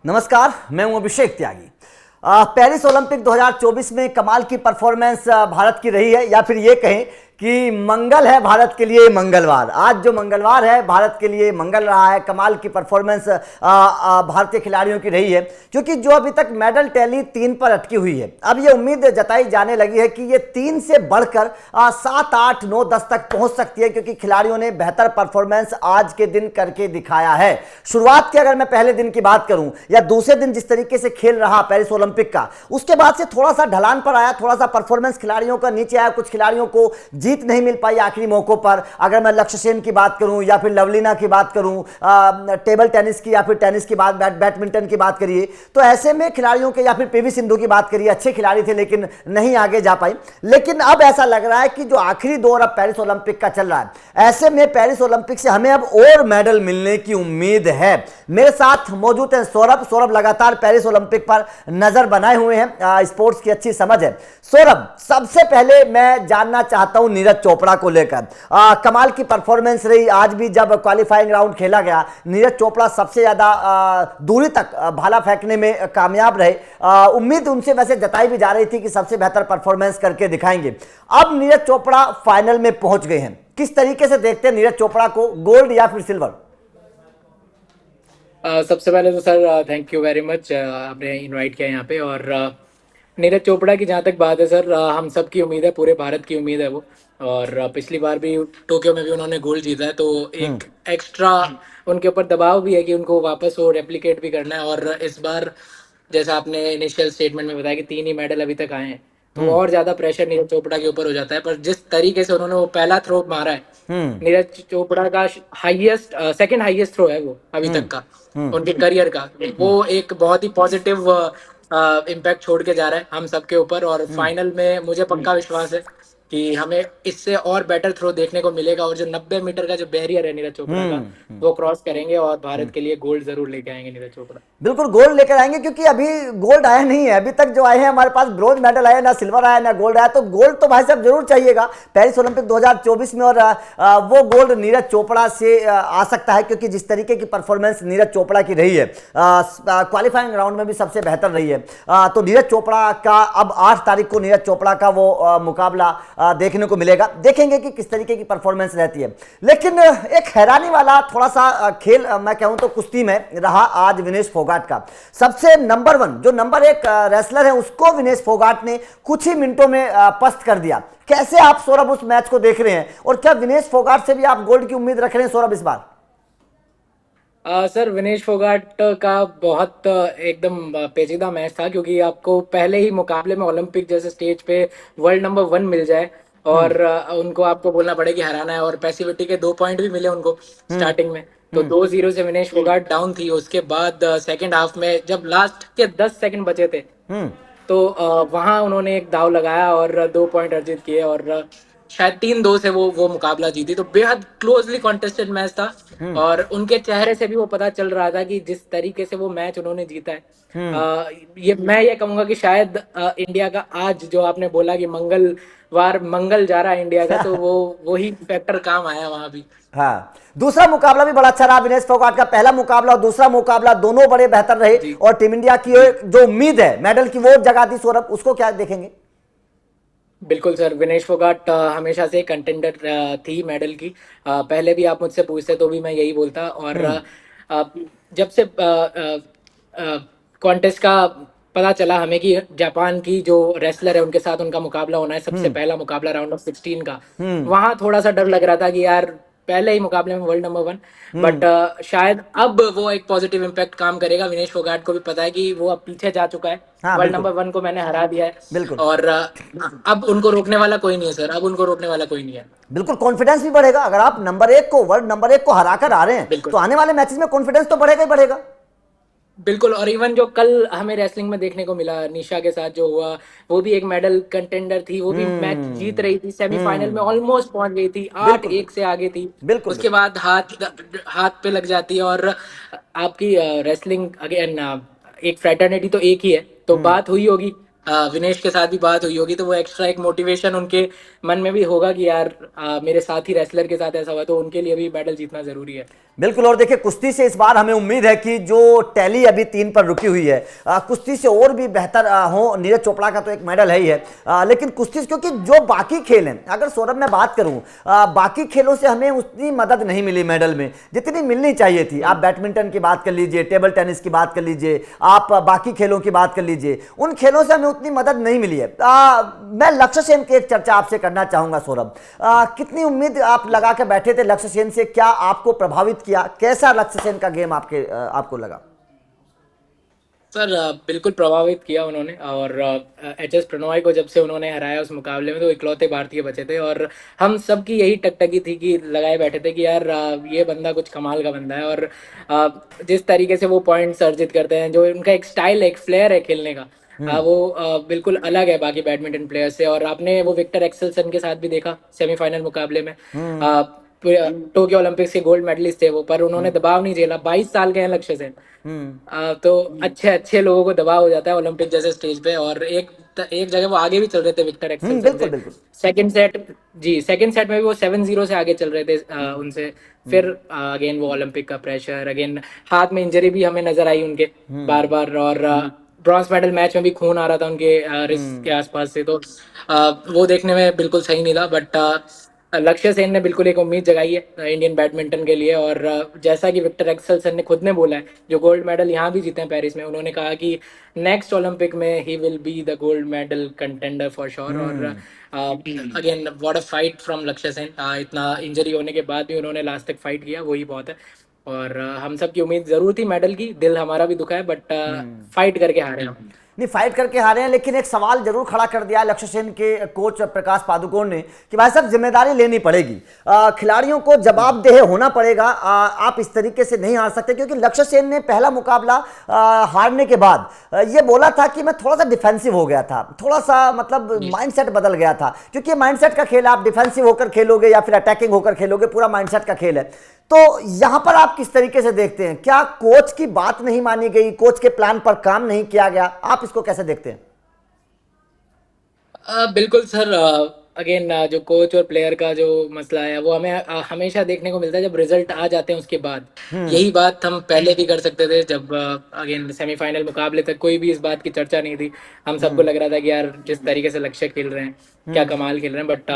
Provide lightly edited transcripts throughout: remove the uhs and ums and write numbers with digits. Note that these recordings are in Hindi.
नमस्कार, मैं हूं अभिषेक त्यागी। पेरिस ओलंपिक 2024 में कमाल की परफॉर्मेंस भारत की रही है, या फिर ये कहें कि मंगल है भारत के लिए मंगलवार। आज जो मंगलवार है भारत के लिए मंगल रहा है। कमाल की परफॉर्मेंस भारतीय खिलाड़ियों की रही है, क्योंकि जो अभी तक मेडल टैली 3 पर अटकी हुई है, अब ये उम्मीद जताई जाने लगी है कि ये 3 से बढ़कर 7, 8, 9, 10 तक पहुंच सकती है, क्योंकि खिलाड़ियों ने बेहतर परफॉर्मेंस आज के दिन करके दिखाया है। शुरुआत की अगर मैं पहले दिन की बात करूं या दूसरे दिन जिस तरीके से खेल रहा पेरिस ओलंपिक का, उसके बाद से थोड़ा सा ढलान पर आया, थोड़ा सा परफॉर्मेंस खिलाड़ियों का नीचे आया। कुछ खिलाड़ियों को जीत नहीं मिल पाई आखिरी मौकों पर। अगर मैं लक्ष्य सेन की बात करूं या फिर लवलीना की बात करूं, टेबल टेनिस की या फिर टेनिस की बात, बैडमिंटन की बात करिए, तो ऐसे में खिलाड़ियों के, या फिर पीवी सिंधु की बात करिए, अच्छे खिलाड़ी थे लेकिन नहीं आगे जा पाई। लेकिन अब ऐसा लग रहा है कि जो आखिरी दौर अब पेरिस ओलंपिक का चल रहा है, ऐसे में पेरिस ओलंपिक से हमें अब और मेडल मिलने की उम्मीद है। मेरे साथ मौजूद है सौरभ लगातार पेरिस ओलंपिक पर नजर बनाए हुए हैं, स्पोर्ट्स की अच्छी समझ है। सौरभ, सबसे पहले मैं जानना चाहता हूं नीरज चोपड़ा को लेकर। कमाल की परफॉर्मेंस रही। आज भी जब क्वालिफाइंग राउंड खेला गया, नीरज चोपड़ा सबसे ज्यादा दूरी तक भाला फेंकने में कामयाब रहे। उम्मीद उनसे वैसे जताई भी जा रही थी कि सबसे बेहतर परफॉर्मेंस करके दिखाएंगे। अब नीरज चोपड़ा फाइनल में पहुंच गए हैं। किस तरीके से देखते हैं नीरज चोपड़ा को, गोल्ड या फिर सिल्वर? सबसे पहले तो sir thank you very much, आपने इनवाइट किया यहाँ पे। और नीरज चोपड़ा की जहाँ तक बात है सर, हम सब की उम्मीद है, पूरे भारत की उम्मीद है वो। और पिछली बार भी टोक्यो में भी उन्होंने गोल्ड जीता है, तो एक एक्स्ट्रा उनके ऊपर दबाव भी है कि उनको वापस वो रेप्लिकेट भी करना है। और इस बार जैसा आपने इनिशियल स्टेटमेंट में बताया कि 3 ही मेडल अभी तक आए हैं, तो और ज्यादा प्रेशर नीरज चोपड़ा के ऊपर हो जाता है। पर जिस तरीके से उन्होंने वो पहला थ्रो मारा है, नीरज चोपड़ा का हाईएस्ट, सेकंड हाईएस्ट थ्रो है वो अभी तक का उनके करियर का। वो एक बहुत ही पॉजिटिव इम्पैक्ट छोड़ के जा रहा है हम सबके ऊपर। और फाइनल में मुझे पक्का विश्वास है कि हमें इससे और बेटर थ्रो देखने को मिलेगा, और जो 90 मीटर का जो बैरियर है नीरज चोपड़ा का, वो क्रॉस करेंगे और भारत के लिए गोल्ड जरूर लेके आएंगे नीरज चोपड़ा। बिल्कुल गोल्ड लेकर आएंगे, क्योंकि अभी गोल्ड आया नहीं है। अभी तक जो आए हैं हमारे पास ब्रोंज मेडल आया, ना सिल्वर आया ना गोल्ड आया। तो गोल्ड तो भाई साहब जरूर चाहिएगा पेरिस ओलंपिक 2024 में, और वो गोल्ड नीरज चोपड़ा से आ सकता है, क्योंकि जिस तरीके की परफॉर्मेंस नीरज चोपड़ा की रही है, क्वालिफाइंग राउंड में भी सबसे बेहतर रही है। तो नीरज चोपड़ा का अब 8 तारीख को नीरज चोपड़ा का वो मुकाबला देखने को मिलेगा। देखेंगे कि किस तरीके की परफॉर्मेंस रहती है। लेकिन एक हैरानी वाला थोड़ा सा खेल मैं कहूं तो कुश्ती में रहा आज विनेश फोगाट का। सबसे नंबर 1 जो नंबर 1 रेसलर है, उसको विनेश फोगाट ने कुछ ही मिनटों में पस्त कर दिया। कैसे आप सौरभ उस मैच को देख रहे हैं, और क्या विनेश फोगाट से भी आप गोल्ड की उम्मीद रख रहे हैं सौरभ इस बार? सर विनेश फोगाट का बहुत एकदम पेचीदा मैच था, क्योंकि आपको पहले ही मुकाबले में ओलंपिक जैसे स्टेज पे वर्ल्ड नंबर 1 मिल जाए और उनको आपको बोलना पड़े कि हराना है। और पैसिविटी के 2 पॉइंट भी मिले उनको स्टार्टिंग में, तो 2-0 से विनेश फोगाट डाउन थी। उसके बाद सेकंड हाफ में जब लास्ट के 10 सेकंड बचे थे, तो वहां उन्होंने एक दाव लगाया और 2 पॉइंट अर्जित किए, और शायद 3-2 से वो मुकाबला जीती। तो बेहद क्लोजली कॉन्टेस्टेड मैच था, और उनके चेहरे से भी वो पता चल रहा था कि जिस तरीके से वो मैच उन्होंने जीता है, ये मैं ये कहूंगा कि शायद इंडिया का आज जो आपने बोला कि मंगलवार मंगल जा रहा है इंडिया का, तो वो ही फैक्टर काम आया वहां भी। हाँ, दूसरा मुकाबला भी बड़ा अच्छा रहा विनेश फोगाट का। पहला मुकाबला और दूसरा मुकाबला दोनों बड़े बेहतर रहे, और टीम इंडिया की जो उम्मीद है मेडल की, वो जगा दी। सौरभ, उसको क्या देखेंगे? बिल्कुल सर, विनेश फोगाट हमेशा से कंटेंडर थी मेडल की। पहले भी आप मुझसे पूछते तो भी मैं यही बोलता। और जब से कॉन्टेस्ट का पता चला हमें कि जापान की जो रेसलर है उनके साथ उनका मुकाबला होना है, सबसे पहला मुकाबला राउंड ऑफ 16 का, वहां थोड़ा सा डर लग रहा था कि यार पहले ही मुकाबले में वर्ल्ड नंबर 1। बट शायद अब वो एक पॉजिटिव इम्पैक्ट काम करेगा। विनेश फोगाट को भी पता है कि वो अब पीछे जा चुका है, हाँ, वर्ल्ड बिल्कुल नंबर 1 को मैंने हरा दिया है, बिल्कुल और अब उनको रोकने वाला कोई नहीं है सर, अब उनको रोकने वाला कोई नहीं है। बिल्कुल कॉन्फिडेंस भी बढ़ेगा। अगर आप नंबर 1 को, वर्ल्ड नंबर 1 को हराकर आ रहे हैं, बिल्कुल तो आने वाले मैचेस में कॉन्फिडेंस तो बढ़ेगा ही बढ़ेगा। बिल्कुल। और इवन जो कल हमें रेसलिंग में देखने को मिला निशा के साथ जो हुआ, वो भी एक मेडल कंटेंडर थी, वो भी मैच जीत रही थी, सेमीफाइनल में ऑलमोस्ट पहुंच गई थी, बिल्कुल 8-1 से आगे थी। बिल्कुल उसके बिल्कुल बाद हाथ पे लग जाती है। और आपकी रेसलिंग अगेन एक फ्रेटर्निटी तो एक ही है, तो बात हुई होगी विनेश के साथ भी बात हुई होगी, तो वो एक्स्ट्रा एक मोटिवेशन उनके मन में भी होगा कि यार मेरे साथ ही रेसलर के साथ ऐसा हुआ, तो उनके लिए भी मेडल जीतना जरूरी है। बिल्कुल। और देखिए कुश्ती से इस बार हमें उम्मीद है कि जो टैली अभी 3 पर रुकी हुई है, कुश्ती से और भी बेहतर हो। नीरज चोपड़ा का तो एक मेडल है ही है, लेकिन कुश्ती से, क्योंकि जो बाकी खेल हैं, अगर सौरभ मैं बात करूं, बाकी खेलों से हमें उतनी मदद नहीं मिली मेडल में जितनी मिलनी चाहिए थी। आप बैडमिंटन की बात कर लीजिए, टेबल टेनिस की बात कर लीजिए, आप बाकी खेलों की बात कर लीजिए, उन खेलों से हमें उतनी मदद नहीं मिली है। मैं लक्ष्य सेन की एक चर्चा आपसे करना चाहूंगा सौरभ। कितनी उम्मीद आप लगा के बैठे थे लक्ष्य सेन से? क्या आपको प्रभावित किया? कैसा लक्ष्य सेन का गेम आपको लगा? सर बिल्कुल प्रभावित किया उन्होंने, और एच एस प्रणॉय को जब से उन्होंने हराया उस मुकाबले में, तो इकलौते भारतीय बचे थे, और हम सबकी यही टकटकी थी कि लगाए बैठे थे कि यार ये बंदा कुछ कमाल का बंदा है। और जिस तरीके से वो पॉइंट्स अर्जित करते हैं, जो उनका एक स्टाइल है, एक फ्लेयर है खेलने का, वो बिल्कुल अलग है बाकी बैडमिंटन प्लेयर से। और आपने वो विक्टर एक्सेल्सन के साथ भी देखा सेमीफाइनल मुकाबले में, टोक्यो ओलंपिक्स के गोल्ड मेडलिस्ट थे वो, पर उन्होंने दबाव नहीं झेला। 22 साल के हैं लक्ष्य सेन। तो अच्छे अच्छे लोगों को दबाव हो जाता है ओलंपिक जैसे स्टेज पे, और एक जगह वो आगे भी चल रहे थे विक्टर एक्सेल्सन बिल्कुल से। बिल्कुल। सेकंड सेट में भी वो 7-0 से आगे चल रहे थे उनसे। फिर अगेन वो ओलंपिक का प्रेशर, अगेन हाथ में इंजरी भी हमें नजर आई उनके बार बार, और ब्रॉन्ज मेडल मैच में भी खून आ रहा था उनके रिस्ट के आसपास से, तो वो देखने में बिल्कुल सही नहीं लगा। बट लक्ष्य सेन ने बिल्कुल एक उम्मीद जगाई है इंडियन बैडमिंटन के लिए। और जैसा कि विक्टर एक्सेल्सन ने खुद ने बोला है, जो गोल्ड मेडल यहाँ भी जीते हैं पेरिस में, उन्होंने कहा कि नेक्स्ट ओलंपिक में he will be the gold medal contender for sure. और again what a fight from Lakshya Sen. इतना इंजरी होने के बाद भी उन्होंने लास्ट तक फाइट किया, वही बहुत है। और हम सब की उम्मीद जरूर थी मेडल की, दिल हमारा भी दुखा है, बट फाइट करके हारे हम। नहीं, फाइट करके हारे हैं, लेकिन एक सवाल जरूर खड़ा कर दिया लक्ष्य सेन के कोच प्रकाश पादुकोण ने कि भाई साहब जिम्मेदारी लेनी पड़ेगी, खिलाड़ियों को जवाबदेह होना पड़ेगा, आप इस तरीके से नहीं हार सकते। क्योंकि लक्ष्य सेन ने पहला मुकाबला हारने के बाद ये बोला था कि मैं थोड़ा सा डिफेंसिव हो गया था, थोड़ा सा मतलब माइंडसेट बदल गया था। क्योंकि माइंडसेट का खेल, आप डिफेंसिव होकर खेलोगे या फिर अटैकिंग होकर खेलोगे, पूरा माइंडसेट का खेल है। तो यहां पर आप किस तरीके से देखते हैं? क्या कोच की बात नहीं मानी गई, कोच के प्लान पर काम नहीं किया गया? आप इसको कैसे देखते हैं? बिल्कुल सर। अगेन जो कोच और प्लेयर का जो मसला है, वो हमें हमेशा देखने को मिलता है जब रिजल्ट आ जाते हैं उसके बाद। यही बात हम पहले भी कर सकते थे, जब अगेन सेमीफाइनल मुकाबले तक कोई भी इस बात की चर्चा नहीं थी। हम सबको लग रहा था कि यार जिस तरीके से लक्ष्य खेल रहे हैं, क्या कमाल खेल रहे हैं। बट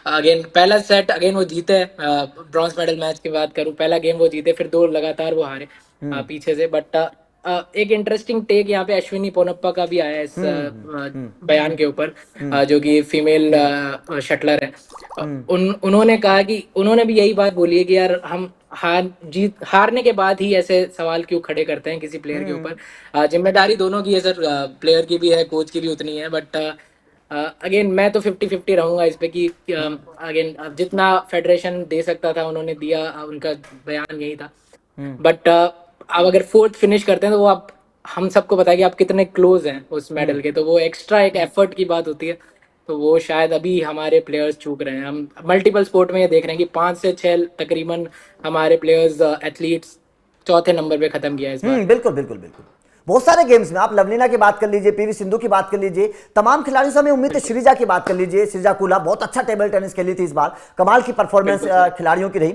अगेन पहला सेट अगेन वो जीते, ब्रॉन्ज मेडल मैच की बात करूं, पहला गेम वो जीते, फिर 2 लगातार वो हारे पीछे से। बट एक इंटरेस्टिंग टेक यहाँ पे अश्विनी पोनप्पा का भी आया है इस बयान के ऊपर, जो कि फीमेल शटलर है। उन्होंने कहा कि उन्होंने भी यही बात बोली है कि यार हम हारने के बाद ही ऐसे सवाल क्यों खड़े करते हैं किसी प्लेयर के ऊपर। जिम्मेदारी दोनों की है सर, प्लेयर की भी है, कोच की भी उतनी है। बट अगेन मैं तो 50-50 रहूंगा इस पे कि अगेन जितना फेडरेशन दे सकता था उन्होंने दिया, उनका बयान यही था। बट आप अगर 4th फिनिश करते हैं, तो वो आप हम सबको पता है कि आप कितने क्लोज हैं उस मेडल के, तो वो एक्स्ट्रा एक एफर्ट की बात होती है। तो वो शायद अभी हमारे प्लेयर्स चूक रहे हैं। हम मल्टीपल स्पोर्ट में ये देख रहे हैं कि 5 से 6 तकरीबन हमारे प्लेयर्स एथलीट्स चौथे नंबर पे खत्म किया इस बार। बिल्कुल बिल्कुल बिल्कुल। बहुत सारे गेम्स में आप लवलीना की बात कर लीजिए, पीवी सिंधु की बात कर लीजिए, तमाम खिलाड़ियों से हमें उम्मीद है। श्रीजा की बात कर लीजिए, श्रीजा कुला बहुत अच्छा टेबल टेनिस खेली थी इस बार, कमाल की परफॉर्मेंस खिलाड़ियों की रही।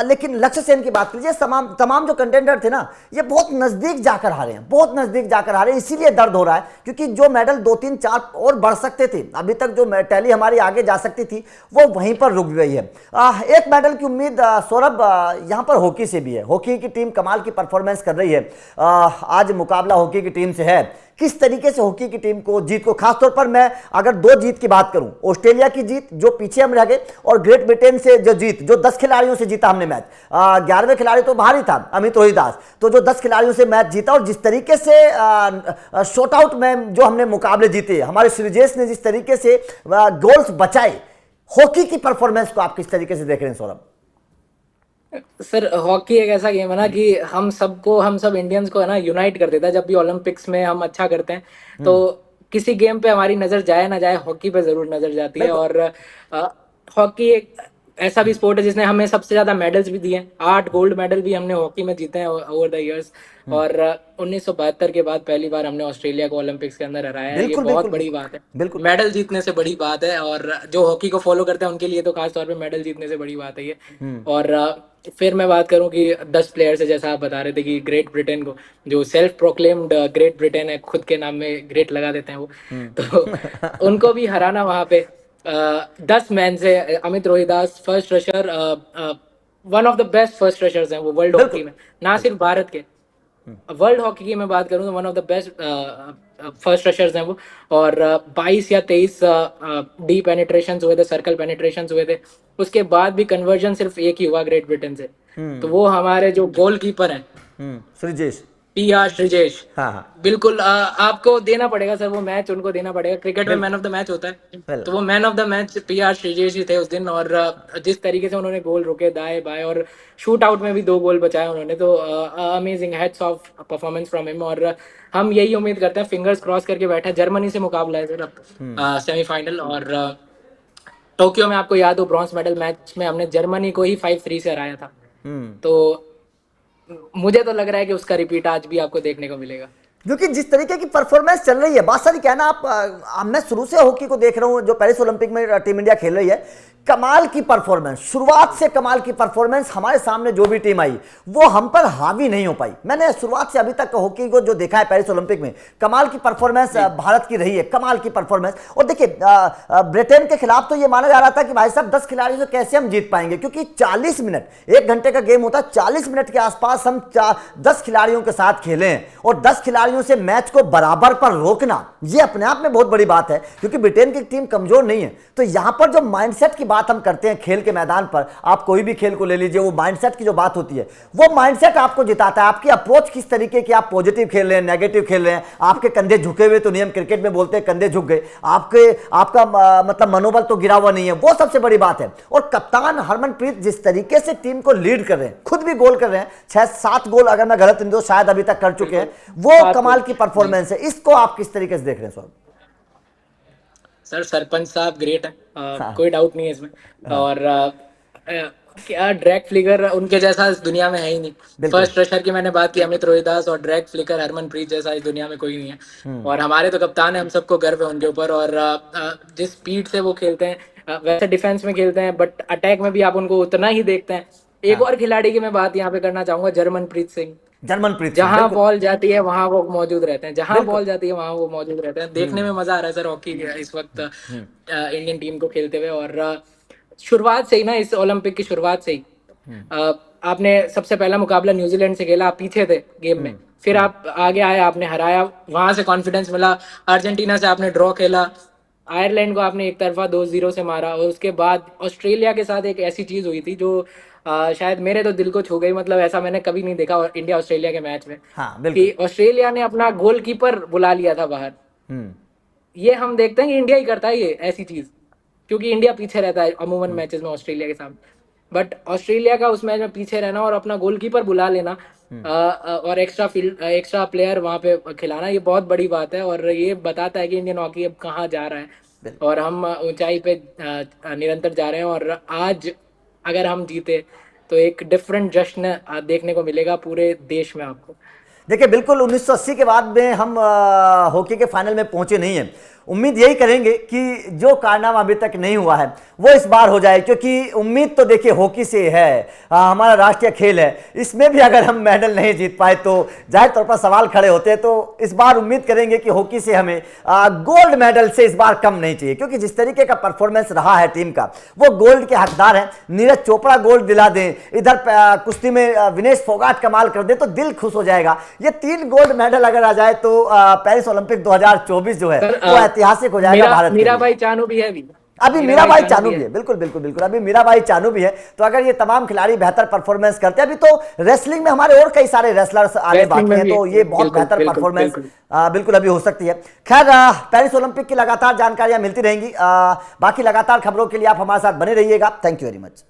लेकिन लक्ष्य सेन की बात कर लीजिए, तमाम जो कंटेंडर थे ना, ये बहुत नजदीक जाकर हारे हैं, बहुत नजदीक जाकर हारे। इसीलिए दर्द हो रहा है, क्योंकि जो मेडल 2-3-4 और बढ़ सकते थे, अभी तक जो टैली हमारी आगे जा सकती थी, वो वहीं पर रुक गई है। एक मेडल की उम्मीद सौरभ यहाँ पर हॉकी से भी है। हॉकी की टीम कमाल की परफॉर्मेंस कर रही है। आज मुकाबला हॉकी की टीम से है। किस तरीके से हॉकी की टीम को जीत को, खासतौर पर मैं अगर 2 जीत की बात करूं, ऑस्ट्रेलिया की जीत जो पीछे हम रह गए, और ग्रेट ब्रिटेन से जो जीत, जो 10 खिलाड़ियों से जीता हमने मैच, 11वें खिलाड़ी तो बाहर ही था, अमित रोहिदास, तो जो 10 खिलाड़ियों से मैच जीता, और जिस तरीके से शॉट आउट में जो हमने मुकाबले जीते, हमारे श्रीजेश ने जिस तरीके से गोल्स बचाए, हॉकी की परफॉर्मेंस को आप किस तरीके से देख रहे हैं सौरभ? सर हॉकी एक ऐसा गेम है ना कि हम सब इंडियंस को है ना यूनाइट कर देता है। जब भी ओलंपिक्स में हम अच्छा करते हैं, तो किसी गेम पे हमारी नजर जाए ना जाए, हॉकी पे जरूर नजर जाती है। और हॉकी एक ऐसा भी स्पोर्ट है जिसने हमें सबसे ज्यादा मेडल्स भी दिए हैं। 8 गोल्ड मेडल भी हमने हॉकी में जीते हैं ओवर द इयर्स। और 1972 के बाद पहली बार हमने ऑस्ट्रेलिया को ओलंपिक्स के अंदर हराया है। ये बिल्कुल बहुत बिल्कुल बड़ी बिल्कुल बात है। बिल्कुल। मेडल जीतने से बड़ी बात है, और जो हॉकी को फॉलो करते हैं उनके लिए तो खास तौर पे मेडल जीतने से बड़ी बात है ये। और फिर मैं बात करूं कि 10 प्लेयर्स है, जैसा आप बता रहे थे कि ग्रेट ब्रिटेन को, जो सेल्फ प्रोक्लेम्ड ग्रेट ब्रिटेन है, खुद के नाम में ग्रेट लगा देते हैं वो, तो उनको भी हराना वहां पे 10 मैन से। Amit Rohidas first rusher, one of the best first rushers हैं वो वर्ल्ड हॉकी बिल्कुल में, ना सिर्फ भारत के, वर्ल्ड हॉकी की मैं बात करूं तो one of the best first rushers हैं वो। और 22 या 23 डी पेनिट्रेशन हुए थे, सर्कल पेनिट्रेशन हुए थे। उसके बाद भी कन्वर्जन सिर्फ एक ही हुआ ग्रेट ब्रिटेन से। तो वो हमारे जो गोलकीपर हैं, श्रीजेश। पी.आर. श्रीजेश, हाँ हाँ बिल्कुल आपको देना पड़ेगा सर वो मैच, उनको देना पड़ेगा। क्रिकेट में मैन ऑफ द मैच होता है, तो वो man of the match P R. Sreejesh ही थे उस दिन। और जिस तरीके से उन्होंने गोल रोके दाएं बाएं, और शूट आउट में भी 2 गोल बचाए उन्होंने, तो amazing, heads of performance from him. और हम यही उम्मीद करते हैं, फिंगर्स क्रॉस करके बैठे, जर्मनी से मुकाबला है सर अब सेमीफाइनल। और टोक्यो में आपको याद हो ब्रॉन्ज मेडल मैच में हमने जर्मनी को ही 5-3 से हराया था। तो मुझे तो लग रहा है कि उसका रिपीट आज भी आपको देखने को मिलेगा, क्योंकि जिस तरीके की परफॉर्मेंस चल रही है, बात सारी क्या है ना, मैं शुरू से हॉकी को देख रहा हूं, जो पेरिस ओलंपिक में टीम इंडिया खेल रही है, कमाल की परफॉर्मेंस, शुरुआत से कमाल की परफॉर्मेंस। हमारे सामने जो भी टीम आई वो हम पर हावी नहीं हो पाई। मैंने शुरुआत से अभी तक हॉकी को जो देखा है पेरिस ओलंपिक में, कमाल की परफॉर्मेंस भारत की रही है, कमाल की परफॉर्मेंस। और देखिए ब्रिटेन के खिलाफ तो ये माना जा रहा था कि भाई साहब 10 खिलाड़ियों से कैसे हम जीत पाएंगे, क्योंकि 40 मिनट, 1 घंटे का गेम होता है, 40 मिनट के आसपास हम 10 खिलाड़ियों के साथ खेले हैं, और 10 खिलाड़ियों से मैच को बराबर पर रोकना, ये अपने आप में बहुत बड़ी बात है, क्योंकि ब्रिटेन की टीम कमजोर नहीं है। तो यहां पर जो माइंडसेट की बात हम करते हैं खेल के मैदान पर, आप कोई भी खेल को ले लीजिए, वो माइंडसेट की जो बात होती है, वो माइंडसेट आपको जिताता है। आपकी अप्रोच किस तरीके की, आप पॉजिटिव खेल रहे हैं, नेगेटिव खेल रहे हैं, आपके कंधे झुके हुए, तो नियम क्रिकेट में बोलते हैं कंधे झुक गए, आपका मतलब मनोबल तो गिरा हुआ नहीं है, वो सबसे बड़ी बात है। और कप्तान हरमनप्रीत जिस तरीके से टीम को लीड कर रहे हैं, खुद भी गोल कर रहे हैं, 6-7 गोल अगर मैं गलत नहीं तो शायद अभी तक कर चुके हैं, वो कमाल की परफॉर्मेंस है। इसको आप किस तरीके से देख रहे हैं सर? सर सरपंच साहब ग्रेट है, कोई डाउट नहीं है इसमें। और क्या ड्रैग फ्लिकर, उनके जैसा इस दुनिया में है ही नहीं। फर्स्ट रशर की मैंने बात की, अमित रोहिदास, और ड्रैग फ्लिकर हरमनप्रीत जैसा इस दुनिया में कोई नहीं है। और हमारे तो कप्तान है, हम सबको गर्व है उनके ऊपर। और जिस स्पीड से वो खेलते हैं, वैसे डिफेंस में खेलते हैं, बट अटैक में भी आप उनको उतना ही देखते हैं। एक और खिलाड़ी की मैं बात यहाँ पे करना चाहूंगा, जर्मनप्रीत सिंह। जहां बॉल जाती है वहां वो मौजूद रहते हैं, जहां बॉल जाती है वहां वो मौजूद रहते हैं। देखने में मजा आ रहा है सर हॉकी इस वक्त इंडियन टीम को खेलते हुए। और शुरुआत से ही ना, इस ओलंपिक की शुरुआत से ही आपने सबसे पहला मुकाबला न्यूजीलैंड से खेला, आप पीछे थे गेम में, फिर आप आगे आए, आपने हराया, वहां से कॉन्फिडेंस मिला। अर्जेंटीना से आपने ड्रॉ खेला, आयरलैंड को आपने एक तरफा 2-0 से मारा, और उसके बाद ऑस्ट्रेलिया के साथ एक ऐसी चीज हुई थी जो शायद मेरे तो दिल को छू गई। मतलब ऐसा मैंने कभी नहीं देखा इंडिया ऑस्ट्रेलिया के मैच में, कि ऑस्ट्रेलिया ने अपना गोलकीपर बुला लिया था बाहर। ये हम देखते हैं कि इंडिया ही करता है ये ऐसी चीज, क्योंकि इंडिया पीछे रहता है अमूमन मैचेस में ऑस्ट्रेलिया के सामने, बट ऑस्ट्रेलिया का उस मैच में पीछे रहना और अपना गोलकीपर बुला लेना और एक्स्ट्रा प्लेयर वहां पे खिलाना, ये बहुत बड़ी बात है। और ये बताता है कि इंडियन हॉकी अब कहाँ जा रहा है, और हम ऊंचाई पे निरंतर जा रहे हैं। और आज अगर हम जीते तो एक डिफरेंट जश्न देखने को मिलेगा पूरे देश में आपको। देखिए बिल्कुल 1980 के बाद में हम हॉकी के फाइनल में पहुंचे नहीं हैं। उम्मीद यही करेंगे कि जो कारनामा अभी तक नहीं हुआ है वो इस बार हो जाए, क्योंकि उम्मीद तो देखिए हॉकी से है, हमारा राष्ट्रीय खेल है, इसमें भी अगर हम मेडल नहीं जीत पाए तो जाहिर तौर पर सवाल खड़े होते हैं। तो इस बार उम्मीद करेंगे कि हॉकी से हमें गोल्ड मेडल से इस बार कम नहीं चाहिए, क्योंकि जिस तरीके का परफॉर्मेंस रहा है टीम का, वो गोल्ड के हकदार हैं। नीरज चोपड़ा गोल्ड दिला दें, इधर कुश्ती में विनेश फोगाट कमाल कर दे तो दिल खुश हो जाएगा। ये 3 गोल्ड मेडल अगर आ जाए तो पेरिस ओलंपिक 2024 जो है वो ऐतिहासिक हो जाएगा भारत के लिए। मीराबाई चानू भी है अभी मीराबाई चानू भी है, बिल्कुल बिल्कुल बिल्कुल, अभी मीराबाई चानू भी है। तो अगर ये तमाम खिलाड़ी बेहतर परफॉर्मेंस करते हैं, अभी तो रेसलिंग में हमारे और कई सारे रेसलर्स आने बाकी हैं, तो ये बहुत बेहतर परफॉर्मेंस बिल्कुल अभी हो सकती है। खैर पेरिस ओलंपिक की लगातार जानकारियां मिलती रहेंगी, बाकी लगातार खबरों के लिए आप हमारे साथ बने रहिएगा। Thank you very much.